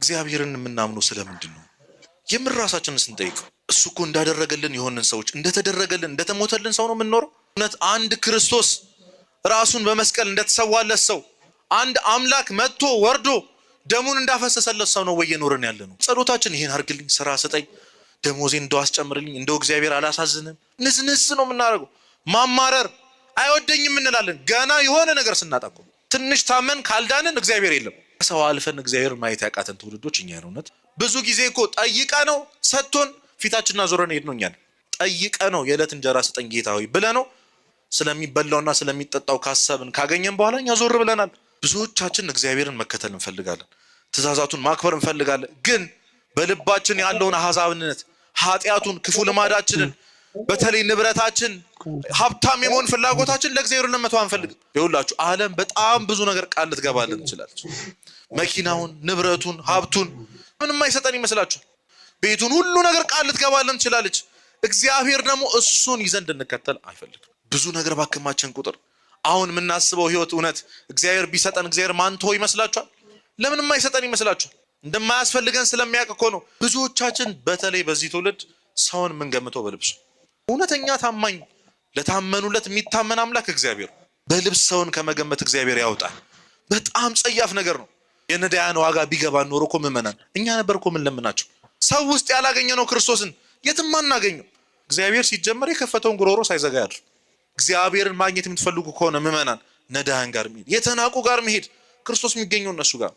እግዚአብሔርን የምናምነው ስለምንድን ነው? የምን ራሳችንን ስንጠይቅ እሱ እኮ እንዳደረገልን የሆነን ሰዎች እንደተደረገልን እንደተሞተልን ሰው ነው የምንኖረው? እውነት አንድ ክርስቶስ ራሱን በመስቀል እንደተሰዋለት ሰው አንድ አምላክ መጥቶ ወርዶ ደሙን እንዳፈሰሰለት ሰው ነው ወይ የኖርን ያለ ነው? ጸሎታችን ይሄን አርግልኝ፣ ስራ ስጠኝ፣ ደሞዜን እንደው አስጨምርልኝ፣ እንደው እግዚአብሔር አላሳዝንም፣ ንዝንዝ ነው የምናደርገው። ማማረር አይወደኝም እንላለን ገና የሆነ ነገር ስናጣቁ። ትንሽ ታመን ካልዳንን እግዚአብሔር የለም። ሰው አልፈን እግዚአብሔር ማየት ያቃተን ትውልዶች እኛ ነው። እውነት ብዙ ጊዜ እኮ ጠይቀ ነው ሰጥቶን ፊታችንና ዞረን ሄድ ነው። እኛ ጠይቀ ነው የዕለት እንጀራ ስጠኝ ጌታ ሆይ ብለ ነው ስለሚበላውና ስለሚጠጣው ካሰብን ካገኘን በኋላ እኛ ዞር ብለናል። ብዙዎቻችን እግዚአብሔርን መከተል እንፈልጋለን፣ ትእዛዛቱን ማክበር እንፈልጋለን። ግን በልባችን ያለውን አሕዛብነት፣ ኃጢአቱን፣ ክፉ ልማዳችንን፣ በተለይ ንብረታችን፣ ሀብታም የመሆን ፍላጎታችን ለእግዚአብሔር ለመተው አንፈልግም። ይኸውላችሁ ዓለም በጣም ብዙ ነገር ቃል ልትገባልን ትችላለች። መኪናውን፣ ንብረቱን፣ ሀብቱን ምንም አይሰጠን ይመስላችኋል? ቤቱን፣ ሁሉ ነገር ቃል ልትገባልን ትችላለች። እግዚአብሔር ደግሞ እሱን ይዘን እንድንከተል አይፈልግም። ብዙ ነገር ባከማችን ቁጥር አሁን የምናስበው ህይወት እውነት እግዚአብሔር ቢሰጠን እግዚአብሔር ማንቶ ይመስላችኋል? ለምን የማይሰጠን ይመስላችኋል? እንደማያስፈልገን ስለሚያውቅ እኮ ነው። ብዙዎቻችን በተለይ በዚህ ትውልድ ሰውን የምንገምተው በልብሱ። እውነተኛ ታማኝ ለታመኑለት የሚታመን አምላክ እግዚአብሔር በልብስ ሰውን ከመገመት እግዚአብሔር ያወጣል። በጣም ጸያፍ ነገር ነው። የነዳያን ዋጋ ቢገባን ኖሮ እኮ ምእመናን እኛ ነበር እኮ ምን ለምናቸው። ሰው ውስጥ ያላገኘ ነው ክርስቶስን የትም አናገኘው። እግዚአብሔር ሲጀመር የከፈተውን ጉሮሮ ሳይዘጋ ያድር። እግዚአብሔርን ማግኘት የምትፈልጉ ከሆነ ምእመናን ነዳያን ጋር መሄድ፣ የተናቁ ጋር መሄድ። ክርስቶስ የሚገኘው እነሱ ጋር